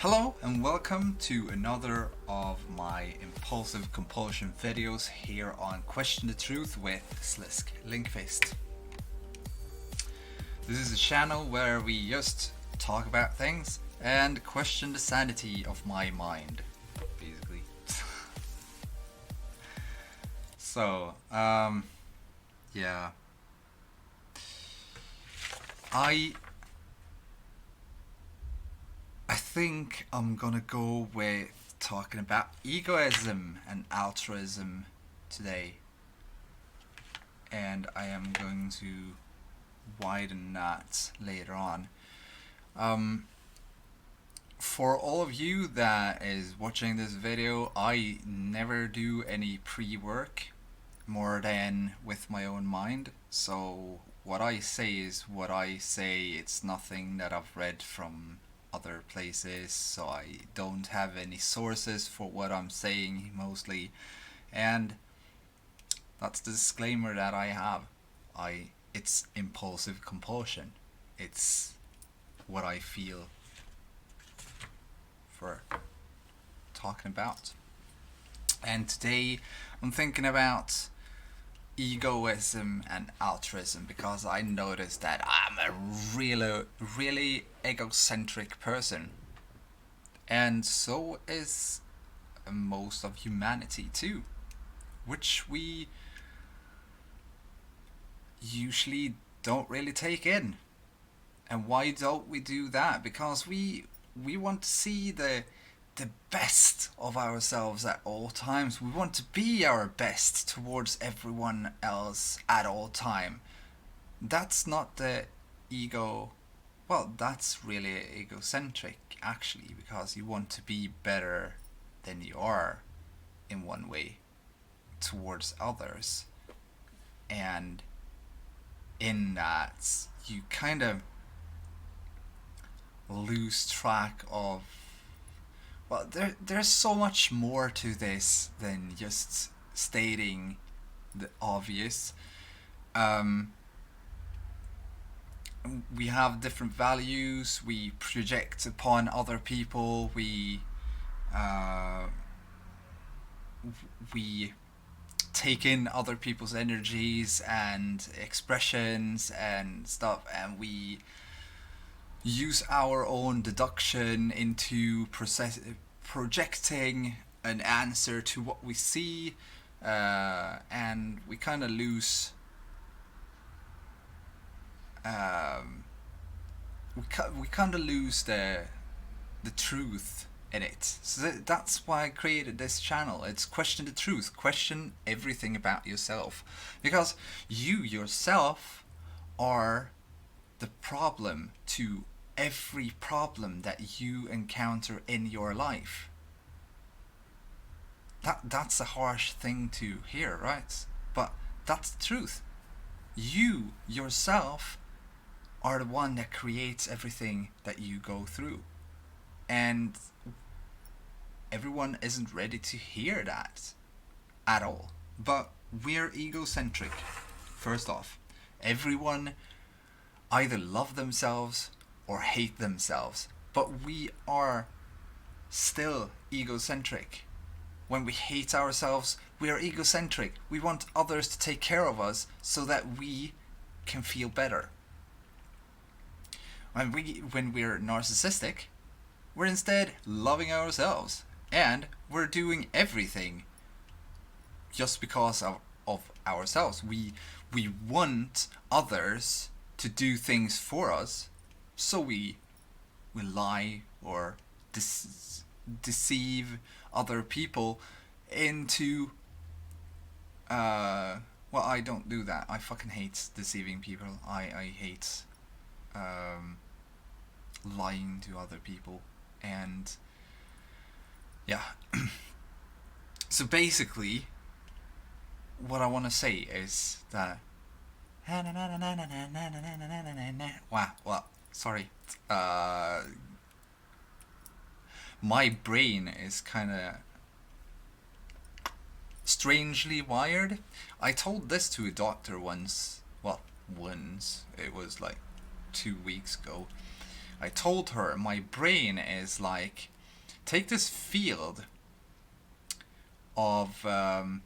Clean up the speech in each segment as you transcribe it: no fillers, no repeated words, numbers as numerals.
Hello and welcome to another of my Impulsive Compulsion videos here on Question the Truth with Slisk Lindqvist. This is a channel where we just talk about things and question the sanity of my mind, basically. So, yeah. I think I'm gonna go with talking about egoism and altruism today, and I am going to widen that later on. For all of you that is watching this video, I never do any pre-work more than with my own mind, so what I say is what I say. It's nothing that I've read from other places, so I don't have any sources for what I'm saying mostly, and that's the disclaimer that I have. It's impulsive compulsion. It's what I feel for talking about. And today I'm thinking about egoism and altruism because I noticed that I'm a really egocentric person, and so is most of humanity too, which we usually don't really take in. And why don't we do that? Because we want to see the best of ourselves at all times. We want to be our best towards everyone else at all time. That's not the ego. Well, that's really egocentric actually, because you want to be better than you are in one way towards others. And in that, you kind of lose track of, well, there's so much more to this than just stating the obvious. We have different values, we project upon other people, we take in other people's energies and expressions and stuff, and we use our own deduction into projecting an answer to what we see, and we kind of lose we kind of lose the truth in it. So that's why I created this channel. It's question the truth, question everything about yourself, because you yourself are the problem to every problem that you encounter in your life. That's a harsh thing to hear, right? But that's the truth. You yourself are the one that creates everything that you go through, and everyone isn't ready to hear that at all. But we're egocentric. First off, everyone either love themselves or hate themselves, but we are still egocentric. When we hate ourselves, we are egocentric. We want others to take care of us so that we can feel better. When we're narcissistic, we're instead loving ourselves, and we're doing everything just because of ourselves. We want others to do things for us, so we lie or deceive other people into well, I don't do that. I fucking hate deceiving people. I hate lying to other people. And yeah. So basically what I want to say is that well, sorry. My brain is kind of strangely wired. I told this to a doctor once. Well, once. It was like 2 weeks ago. I told her my brain is like, take this field of oh,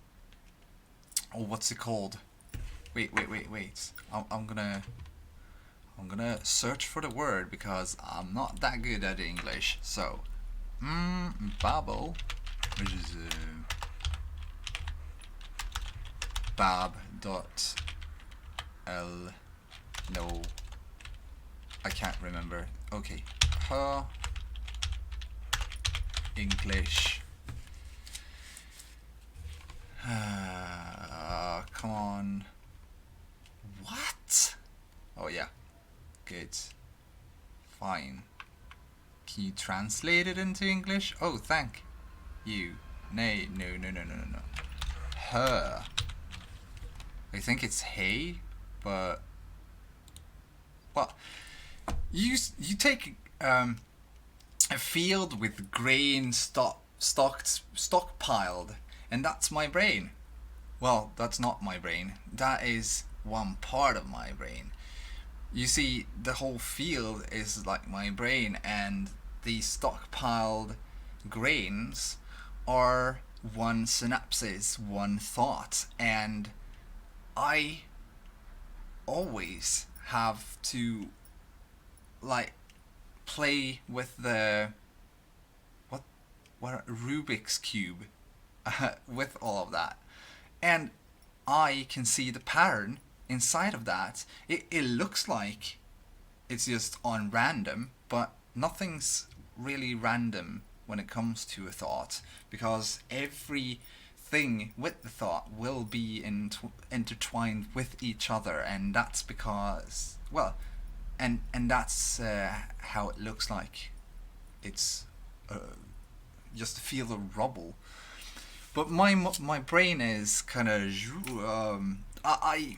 what's it called? Wait. I'm gonna search for the word because I'm not that good at English. So, babble, which is bab dot l. No, I can't remember. Okay, English. Come on. What? Oh yeah. Good. Fine. Can you translate it into English? Oh, thank you. Nay, no. Her. I think it's hey, but well, you take a field with grain stockpiled, and that's my brain. Well, that's not my brain. That is one part of my brain. You see, the whole field is like my brain, and these stockpiled grains are one synapses, one thought, and I always have to like play with the what Rubik's cube with all of that, and I can see the pattern inside of that. It looks like it's just on random, but nothing's really random when it comes to a thought, because everything with the thought will be intertwined with each other, and that's because, well, and that's how it looks like. It's just a field of rubble. But my brain is kind of I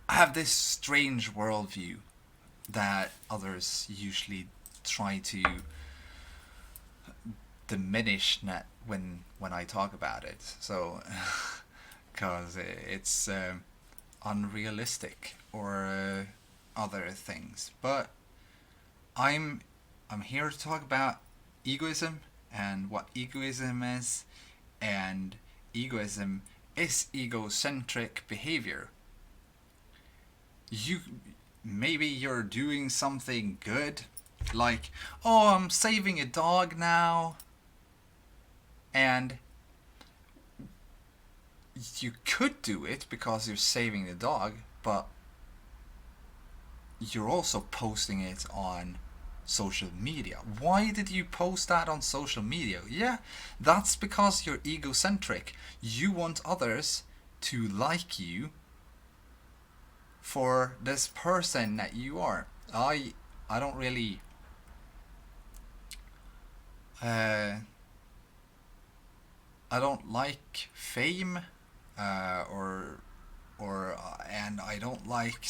have this strange worldview that others usually try to diminish when I talk about it. So, because it's unrealistic or other things. But I'm here to talk about egoism and what egoism is, and egoism is egocentric behavior. Maybe you're doing something good, like, oh, I'm saving a dog now, and you could do it because you're saving the dog, but you're also posting it on social media. Why did you post that on social media? Yeah, that's because you're egocentric. You want others to like you for this person that you are. I don't really I don't like fame, or and I don't like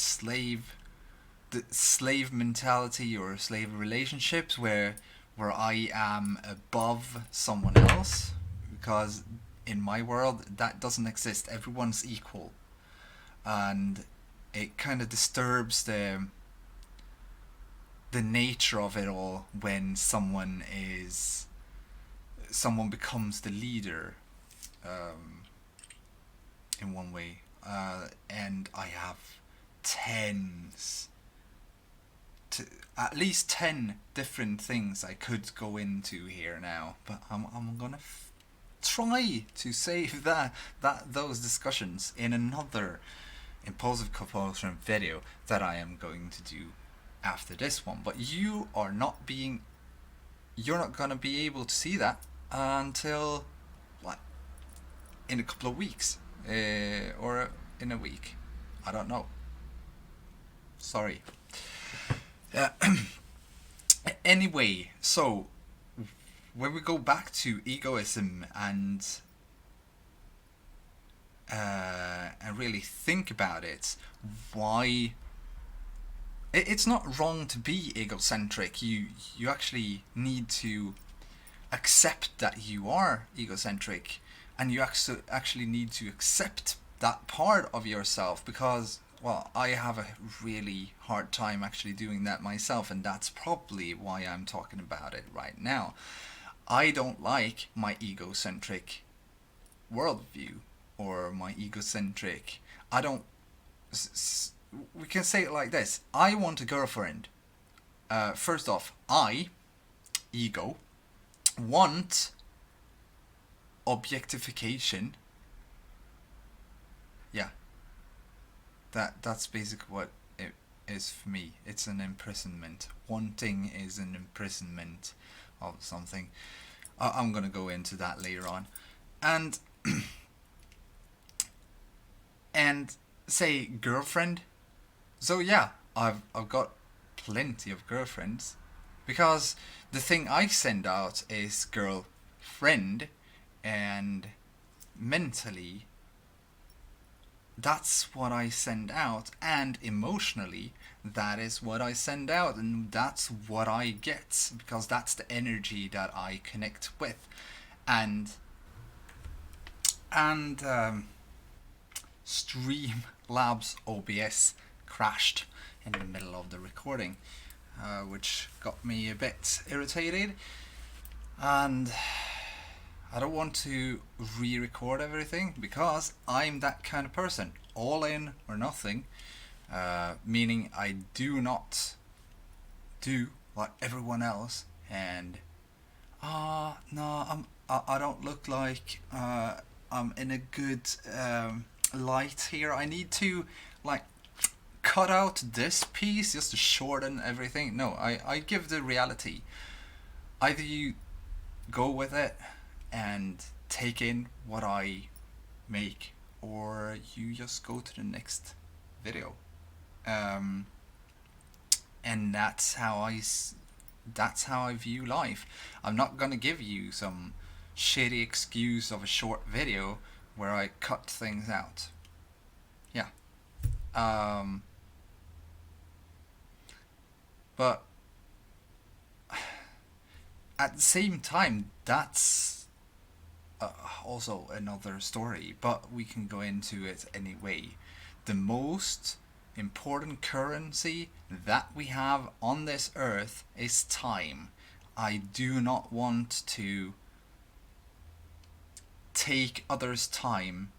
the slave mentality or slave relationships where I am above someone else, because in my world that doesn't exist. Everyone's equal, and it kind of disturbs the nature of it all when someone becomes the leader, in one way, and I have at least 10 different things I could go into here now, but I'm gonna try to save those discussions in another Impulsive Compulsion video that I am going to do after this one. But you're not gonna be able to see that until in a couple of weeks, or in a week. I don't know. Sorry. Anyway, so when we go back to egoism and really think about it, why it's not wrong to be egocentric. You actually need to accept that you are egocentric, and you actually need to accept that part of yourself, because well, I have a really hard time actually doing that myself, and that's probably why I'm talking about it right now. I don't like my egocentric worldview or my egocentric. I don't. We can say it like this: I want a girlfriend. First off, I, ego, want objectification. Yeah, that's basically what it is for me. It's an imprisonment. Wanting is an imprisonment of something. I'm gonna go into that later on, and and say girlfriend. So yeah, I've got plenty of girlfriends, because the thing I send out is girlfriend, and mentally that's what I send out, and emotionally that is what I send out, and that's what I get, because that's the energy that I connect with. And and Streamlabs OBS crashed in the middle of the recording, which got me a bit irritated, and I don't want to re-record everything, because I'm that kind of person, all in or nothing, meaning I do not do like everyone else, and no, I don't look like I'm in a good light here. I need to like cut out this piece just to shorten everything. No, I give the reality. Either you go with it and take in what I make, or you just go to the next video. Um, and that's how I view life. I'm not gonna give you some shitty excuse of a short video where I cut things out. Yeah. Um, but at the same time, that's also another story, but we can go into it anyway. The most important currency that we have on this earth is time. I do not want to take others' time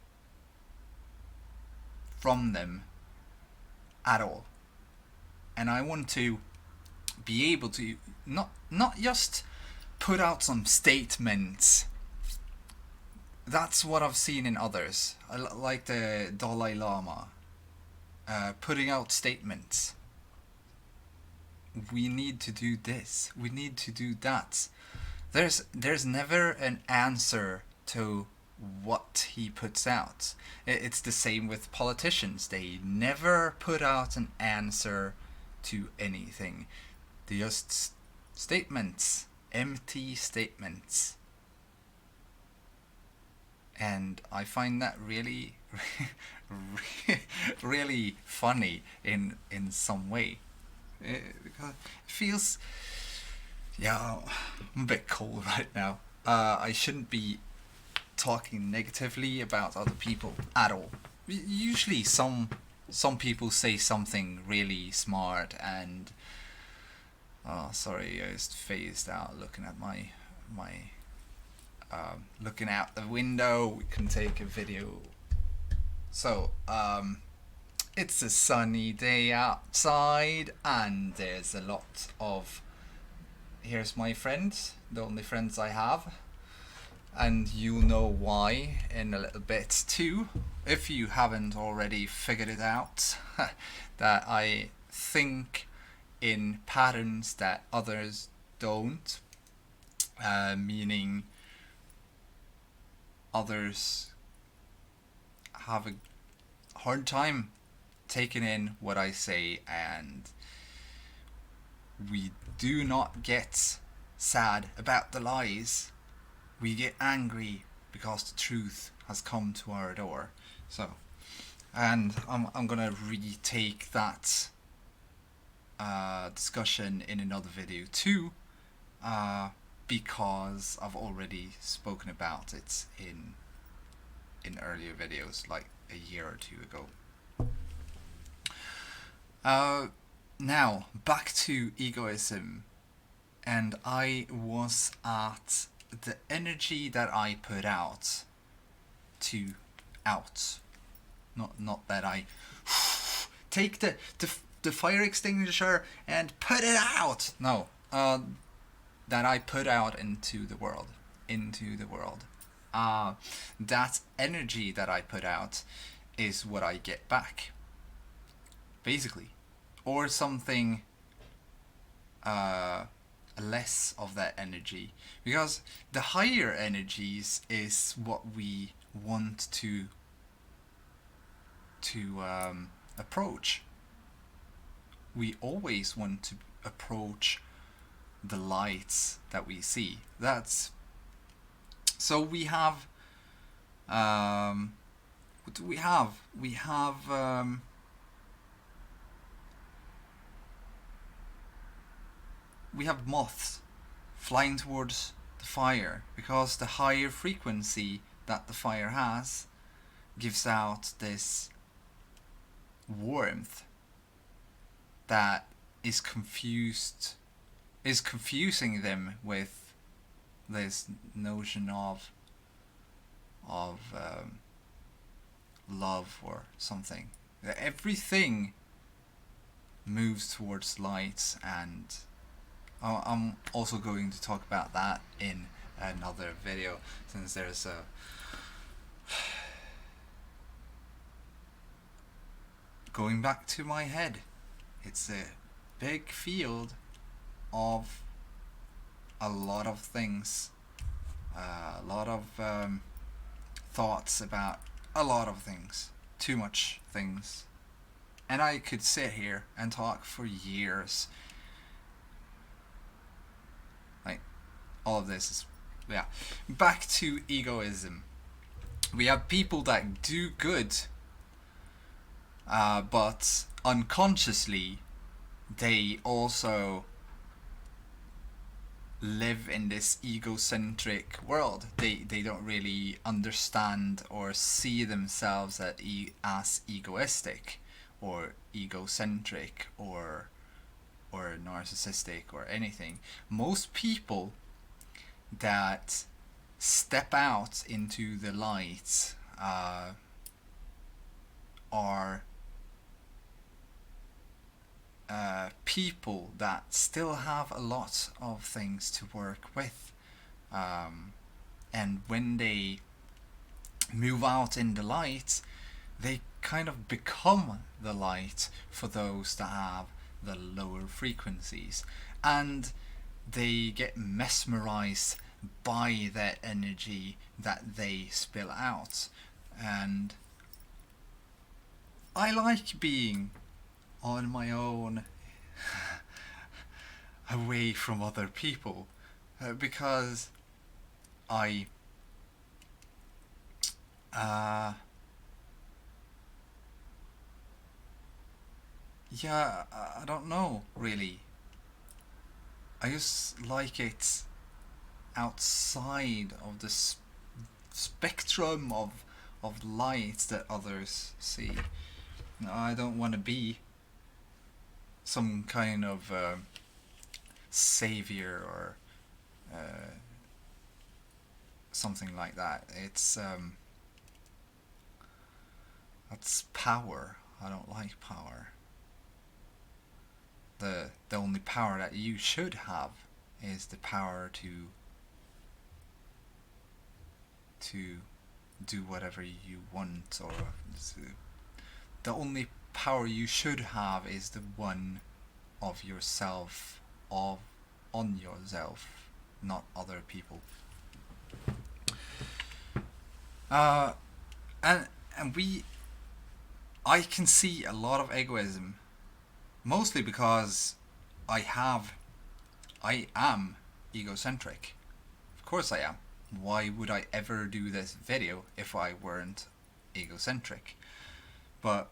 from them at all. And I want to be able to not just put out some statements. That's what I've seen in others, like the Dalai Lama, putting out statements. We need to do this. We need to do that. There's never an answer to what he puts out. It's the same with politicians. They never put out an answer to anything. They just statements, empty statements. And I find that really, really funny in some way. Because it feels, yeah, I'm a bit cold right now. I shouldn't be talking negatively about other people at all. Usually some people say something really smart, and oh, sorry, I just phased out looking at my looking out the window. We can take a video. So it's a sunny day outside, and there's a lot of, here's my friends, the only friends I have, and you'll know why in a little bit too, if you haven't already figured it out. That I think in patterns that others don't, meaning others have a hard time taking in what I say, and we do not get sad about the lies. We get angry because the truth has come to our door. So, and I'm gonna retake that discussion in another video too, because I've already spoken about it in earlier videos, like a year or two ago. Uh, Now back to egoism, and I was at the energy that I put out to out, not that I take the fire extinguisher and put it out. No, that I put out into the world, into the world. That energy that I put out is what I get back, basically, or something less of that energy, because the higher energies is what we want to approach. We always want to approach the lights that we see. That's so we have what do we have? We have moths flying towards the fire because the higher frequency that the fire has gives out this warmth that is confusing them with this notion of love or something. Everything moves towards light, and I'm also going to talk about that in another video, since there's a going back to my head, it's a big field of a lot of things, a lot of thoughts about a lot of things, too much things, and I could sit here and talk for years. Like, all of this is, yeah. Back to egoism. We have people that do good, but unconsciously they also live in this egocentric world. They don't really understand or see themselves as egoistic or egocentric or narcissistic or anything. Most people that step out into the light are people that still have a lot of things to work with, and when they move out in the light, they kind of become the light for those that have the lower frequencies, and they get mesmerized by that energy that they spill out. And I like being on my own, away from other people, because I I don't know really. I just like it outside of the spectrum of light that others see. I don't want to be some kind of savior or something like that. It's that's power. I don't like power. The only power that you should have is the power to do whatever you want, or the only power you should have is the one of yourself, on yourself, not other people. And I can see a lot of egoism, mostly because I am egocentric. Of course I am. Why would I ever do this video if I weren't egocentric? But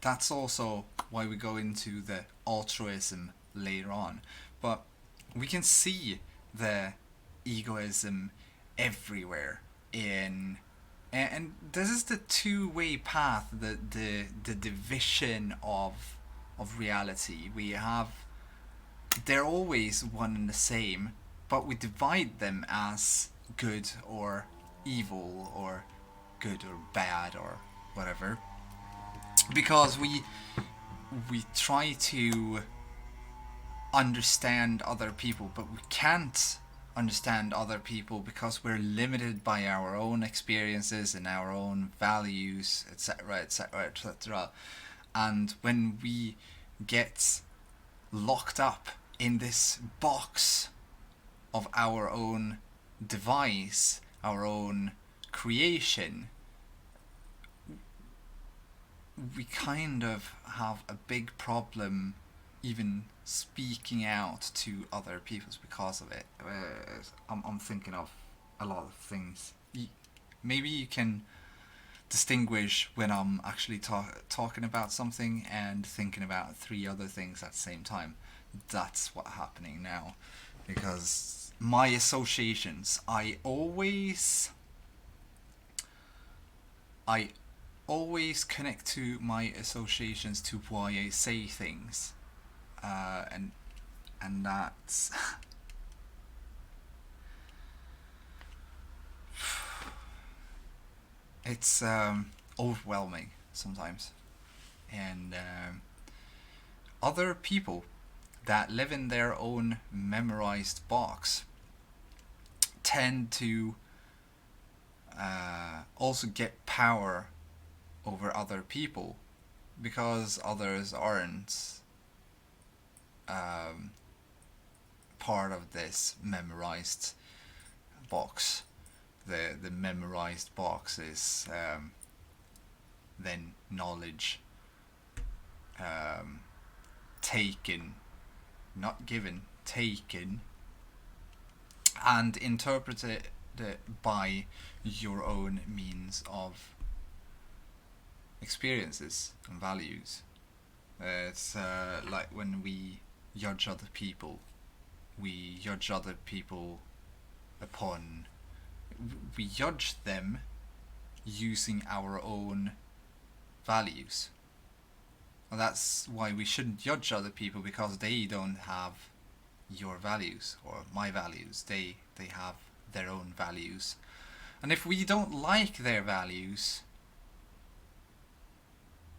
that's also why we go into the altruism later on. But we can see the egoism everywhere and this is the two-way path, the division of of reality. They're always one and the same, but we divide them as good or evil, or good or bad, or whatever, because we try to understand other people, but we can't understand other people because we're limited by our own experiences and our own values, etc., etc., etc. And when we get locked up in this box of our own device, our own creation, we kind of have a big problem even speaking out to other people because of it. I'm thinking of a lot of things. Maybe you can distinguish when I'm actually talking about something and thinking about 3 other things at the same time. That's what's happening now, because my associations, I always connect to my associations to why I say things, and that's it's overwhelming sometimes. And other people that live in their own memorized box tend to also get power over other people, because others aren't part of this memorized box. The memorized box is then knowledge taken, not given, taken, and interpreted by your own means of experiences and values. It's like when we judge other people, we judge them using our own values. And that's why we shouldn't judge other people, because they don't have your values or my values. They have their own values. And if we don't like their values,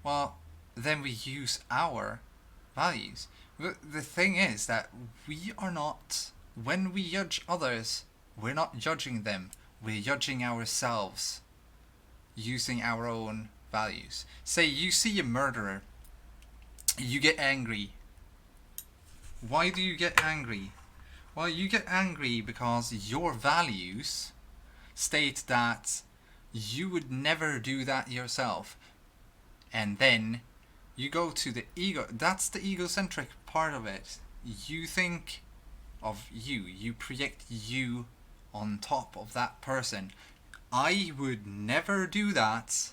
well, then we use our values. The thing is that we are not, when we judge others, we're not judging them, we're judging ourselves using our own values. Say you see a murderer, you get angry. Why do you get angry? Well, you get angry because your values state that you would never do that yourself. And then you go to the ego. That's the egocentric part of it. You think of you. You project you on top of that person. I would never do that.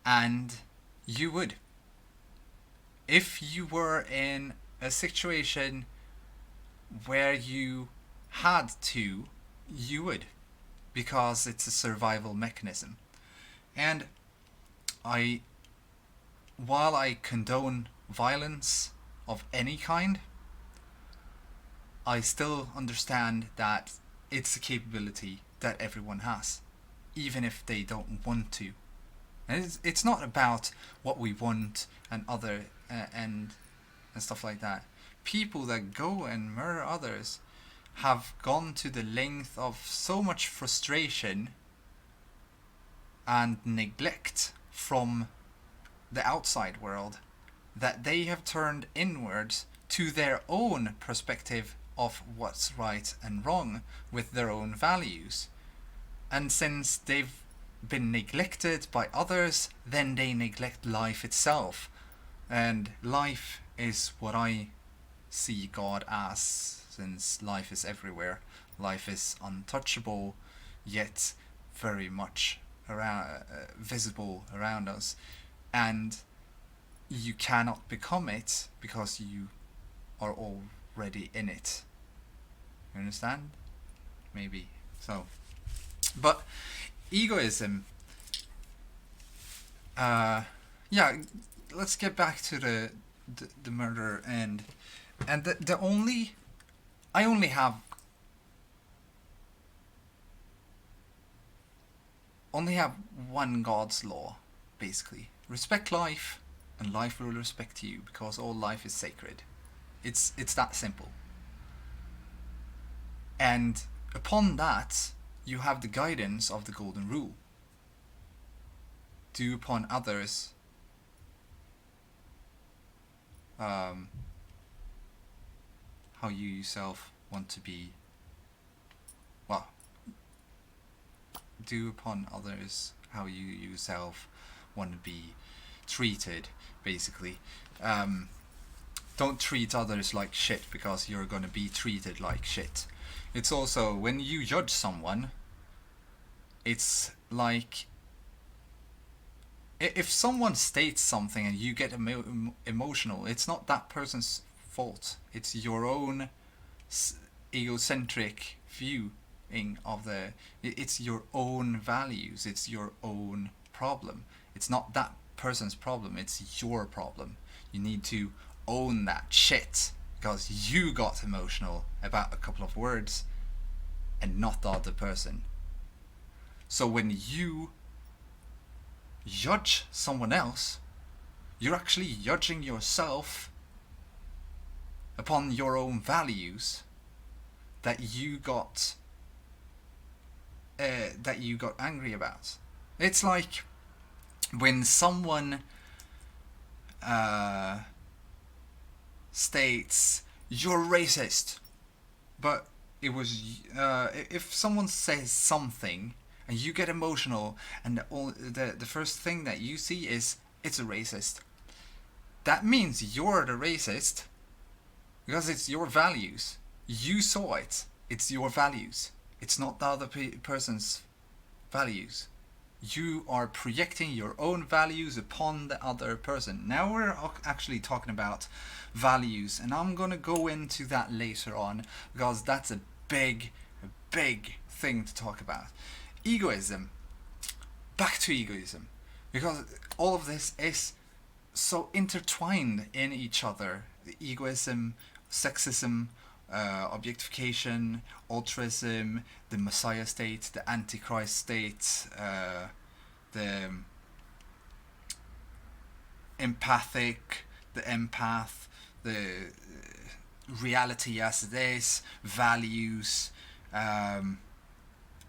And you would. If you were in a situation where you had to, you would. Because it's a survival mechanism. And while I condone violence of any kind, I still understand that it's a capability that everyone has, even if they don't want to. And it's not about what we want and and stuff like that. People that go and murder others have gone to the length of so much frustration and neglect from the outside world that they have turned inwards to their own perspective of what's right and wrong with their own values. And since they've been neglected by others, then they neglect life itself. And life is what I see God as, since life is everywhere. Life is untouchable, yet very much visible around us. And you cannot become it because you are already in it. You understand? Maybe. So, but egoism, let's get back to the murder, and the only I only have one God's law, basically. Respect life, and life will respect you, because all life is sacred. It's that simple. And upon that, you have the guidance of the golden rule. Do upon others how you yourself want to be. Well, do upon others how you yourself want to be treated, basically. Don't treat others like shit, because you're going to be treated like shit. It's also, when you judge someone, it's like, if someone states something and you get emotional, it's not that person's fault. It's your own egocentric viewing of it's your own values. It's your own problem. It's not that person's problem. It's your problem. You need to own that shit, because you got emotional about a couple of words and not the other person. So when you judge someone else, you're actually judging yourself upon your own values that you got angry about. It's like when someone states you're racist, but it was if someone says something and you get emotional, and the first thing that you see is it's a racist, that means you're the racist, because it's your values. You saw it. It's your values. It's not the other person's values. You are projecting your own values upon the other person. Now we're actually talking about values, and I'm gonna go into that later on, because that's a big thing to talk about. Egoism. Back to egoism, because all of this is so intertwined in each other. The egoism, sexism, objectification, altruism, the Messiah state, the Antichrist state, the empathic, the empath, the reality as it is, values,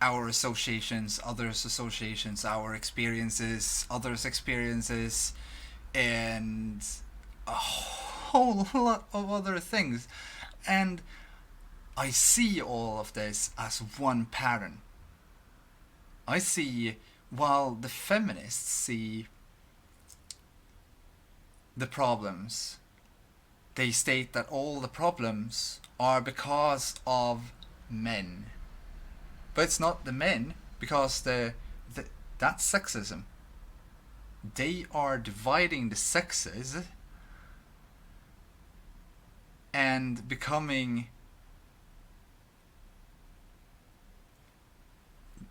our associations, others' associations, our experiences, others' experiences, and a whole lot of other things. And I see all of this as one pattern. I see, while the feminists see the problems, they state that all the problems are because of men. But it's not the men, because that's sexism. They are dividing the sexes and becoming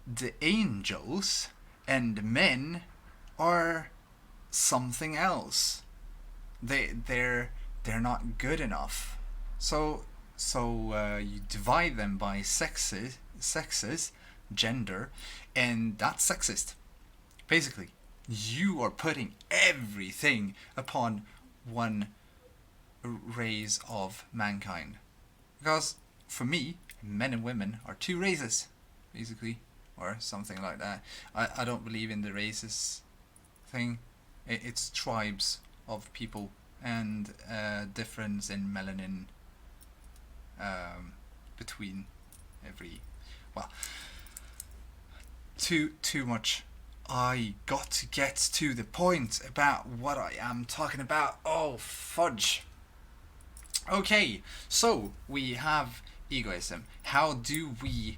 the angels, and men are something else. They're not good enough. So you divide them by sexes, gender, and that's sexist. Basically, you are putting everything upon one race of mankind. Because for me, men and women are two races, basically, or something like that. I don't believe in the races thing. It's tribes of people, and difference in melanin between every. Well, too much. I got to get to the point about what I am talking about. Oh, fudge. Okay, so we have egoism. How do we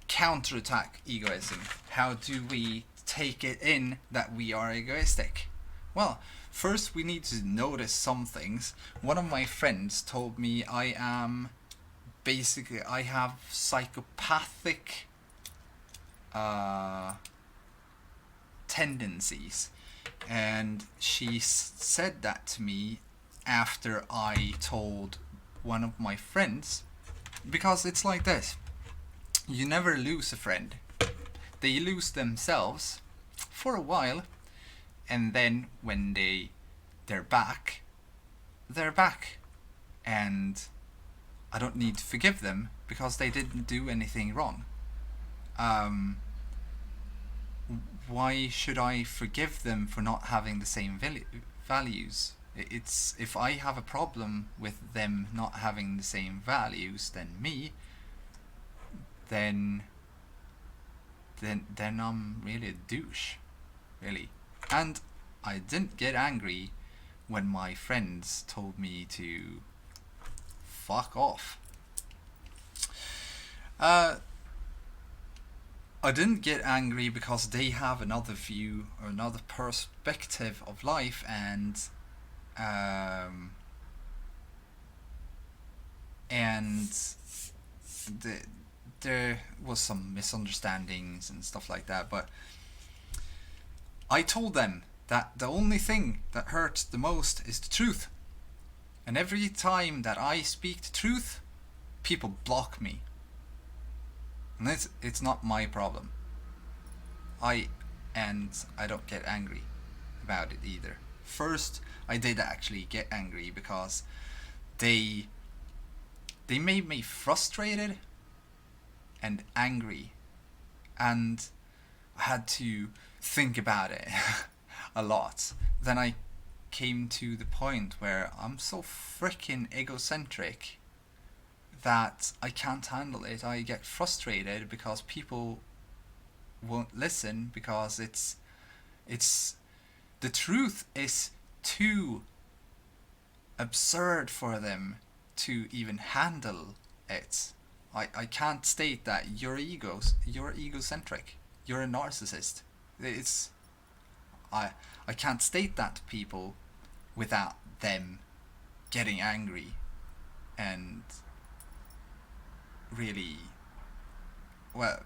counterattack egoism? How do we take it in that we are egoistic? Well, first we need to notice some things. One of my friends told me I have psychopathic tendencies, And she said that to me after I told one of my friends, because it's like this: you never lose a friend. They lose themselves for a while, and then when they're back, they're back. And I don't need to forgive them because they didn't do anything wrong. Why should I forgive them for not having the same values? It's, if I have a problem with them not having the same values than me, then I'm really a douche, really. And I didn't get angry when my friends told me to fuck off. I didn't get angry because they have another view or another perspective of life, and there was some misunderstandings and stuff like that. But I told them that the only thing that hurts the most is the truth, and every time that I speak the truth, people block me. And it's not my problem. I don't get angry about it either. First, I did actually get angry because they made me frustrated and angry, and I had to think about it a lot. Then I came to the point where I'm so freaking egocentric that I can't handle it. I get frustrated because people won't listen, because it's the truth is too absurd for them to even handle it. I can't state that you're egocentric, you're a narcissist. It's I can't state that to people without them getting angry and really, well,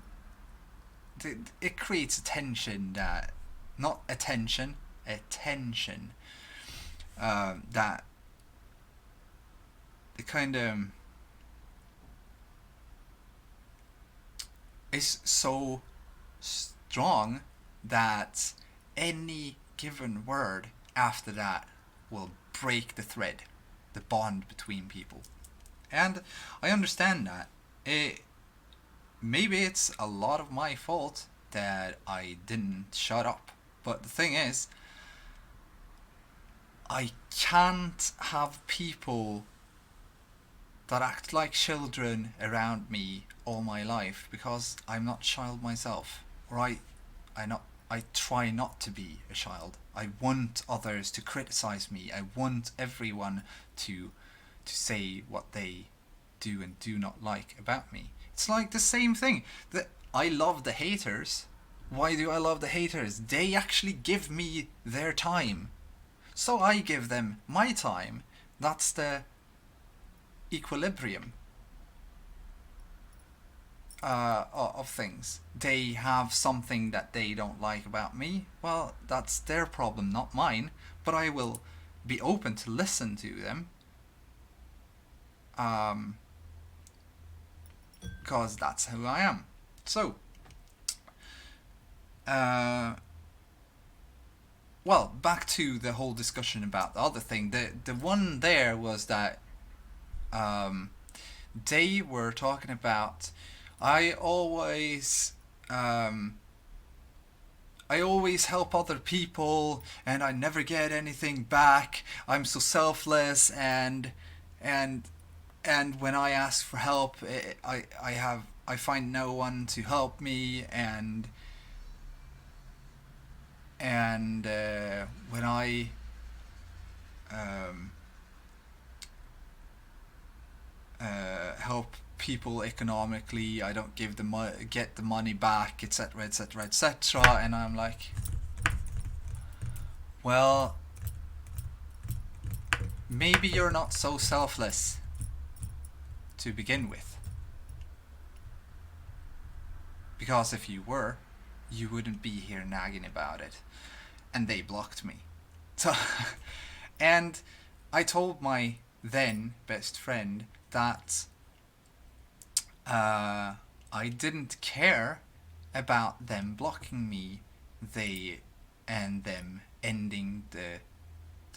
it creates a tension that, not attention, a tension that it kind of is so strong that any given word after that will break the thread, the bond between people. And I understand that. Maybe it's a lot of my fault that I didn't shut up. But the thing is, I can't have people that act like children around me all my life, because I'm not a child myself. Or I try not to be a child. I want others to criticize me. I want everyone to say what they do and do not like about me. It's like the same thing. That I love the haters. Why do I love the haters? They actually give me their time, so I give them my time. That's the equilibrium of things. They have something that they don't like about me. Well, that's their problem, not mine. But I will be open to listen to them. Because that's who I am. So, well, back to the whole discussion about the other thing. The one there was that they were talking about, I always help other people and I never get anything back. I'm so selfless, and when I ask for help, I find no one to help me, and when I help people economically, I don't get the money back, etc., etc., etc. And I'm like, well, maybe you're not so selfless to begin with, because if you were, you wouldn't be here nagging about it. and they blocked me. So, and I told my then best friend that I didn't care about them blocking me, and them ending the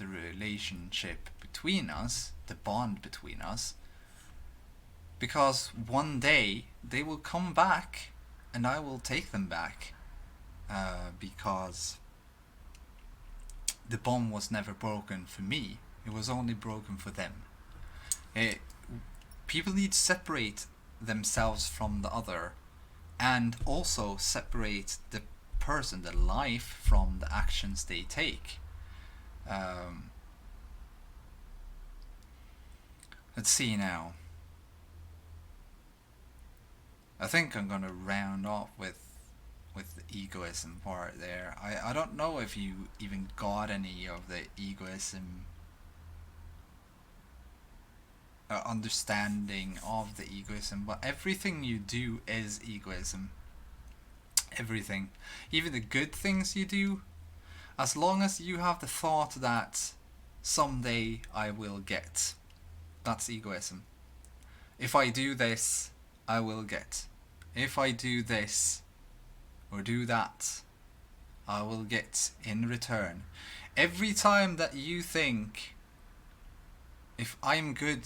relationship between us, the bond between us, because one day they will come back and I will take them back, because the bond was never broken for me, it was only broken for them. People need to separate themselves from the other, and also separate the person, the life, from the actions they take. Let's see now. I think I'm gonna round off with the egoism part there. I don't know if you even got any of the egoism understanding of the egoism, but everything you do is egoism. Everything, even the good things you do, as long as you have the thought that someday I will get, that's egoism. If I do this, I will get. If I do this or do that, I will get in return. Every time that you think, if I'm good,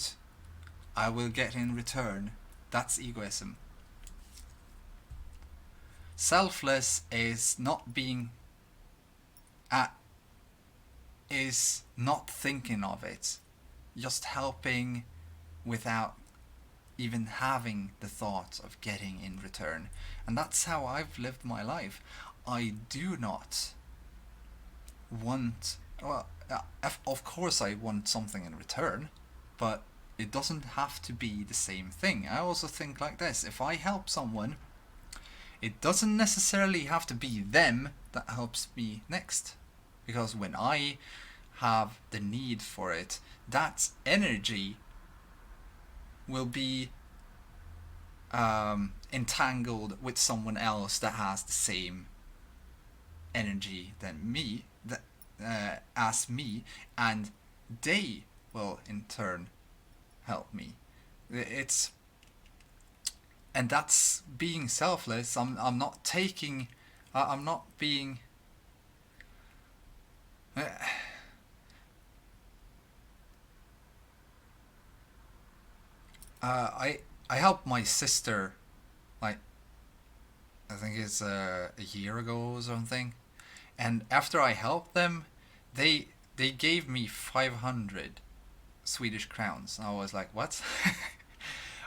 I will get in return, that's egoism. Selfless is not being is not thinking of it, just helping without even having the thought of getting in return. And that's how I've lived my life. I do not want, well, of course I want something in return, but it doesn't have to be the same thing. I also think like this: if I help someone, it doesn't necessarily have to be them that helps me next, because when I have the need for it, that energy will be entangled with someone else that has the same energy than me, as me, and they will in turn help me. And that's being selfless. I'm not taking. I'm not being. I helped my sister, like, I think it's a year ago or something, and after I helped them, they gave me 500 Swedish crowns. I was like, what?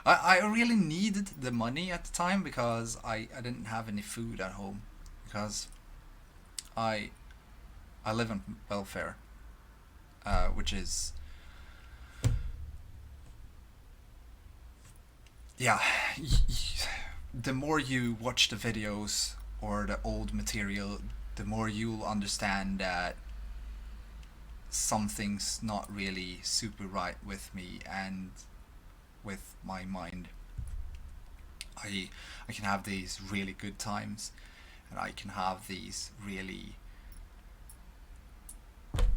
I really needed the money at the time because I didn't have any food at home, because I live on welfare, which is, yeah, the more you watch the videos or the old material, the more you'll understand that something's not really super right with me and with my mind. I can have these really good times, and I can have these really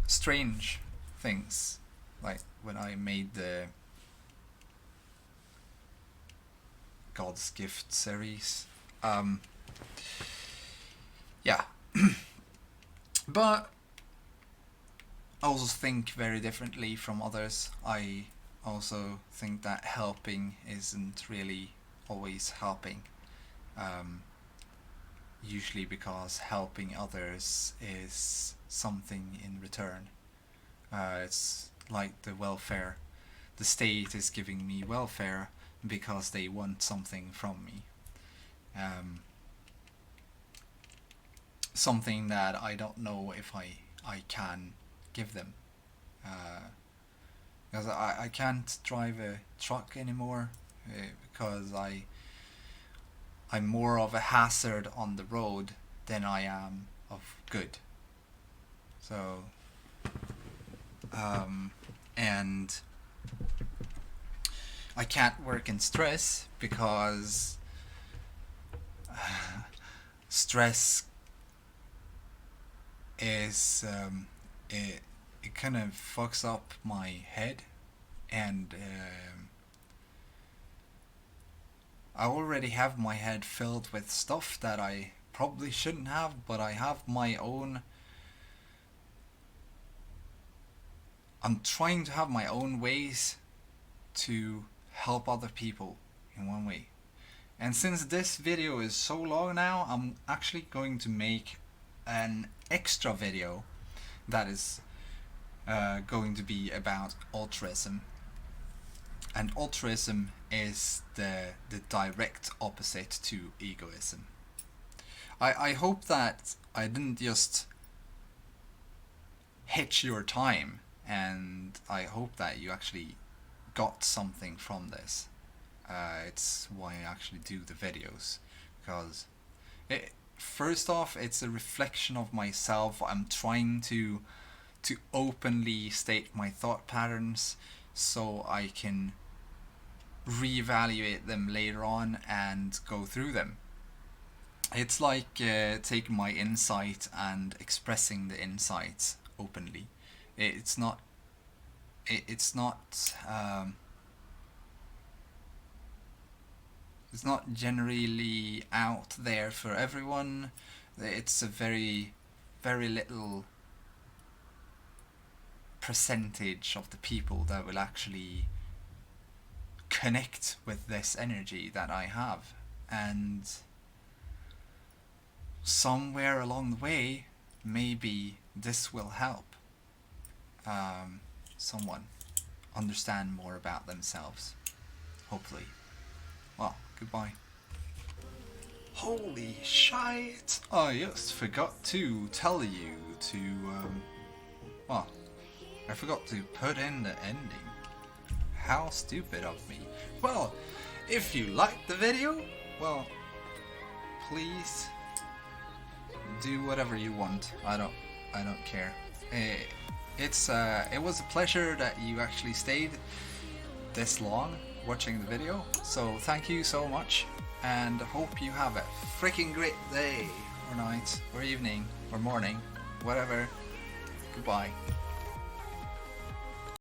strange things, like when I made the God's Gift series. Yeah. But I also think very differently from others. I also think that helping isn't really always helping. Usually because helping others is something in return. It's like the welfare. The state is giving me welfare because they want something from me. Something that I don't know if I can give them. Because I can't drive a truck anymore, because I'm more of a hazard on the road than I am of good. So, and I can't work in stress because stress is it kind of fucks up my head, and I already have my head filled with stuff that I probably shouldn't have, but I have my own. I'm trying to have my own ways to help other people in one way. And since this video is so long now, I'm actually going to make an extra video that is going to be about altruism. And altruism is the direct opposite to egoism. I hope that I didn't just hitch your time, and I hope that you actually got something from this. It's why I actually do the videos, because first off, it's a reflection of myself. I'm trying to openly state my thought patterns so I can reevaluate them later on and go through them. It's like taking my insight and expressing the insights openly. It's not generally out there for everyone. It's a very, very little percentage of the people that will actually connect with this energy that I have, and somewhere along the way maybe this will help someone understand more about themselves, hopefully. Well, goodbye. Holy shit! I just forgot to tell you to well, I forgot to put in the ending. How stupid of me. Well, if you liked the video, well, please do whatever you want. I don't care. It was a pleasure that you actually stayed this long watching the video. So thank you so much, and hope you have a freaking great day or night or evening or morning, whatever. Goodbye.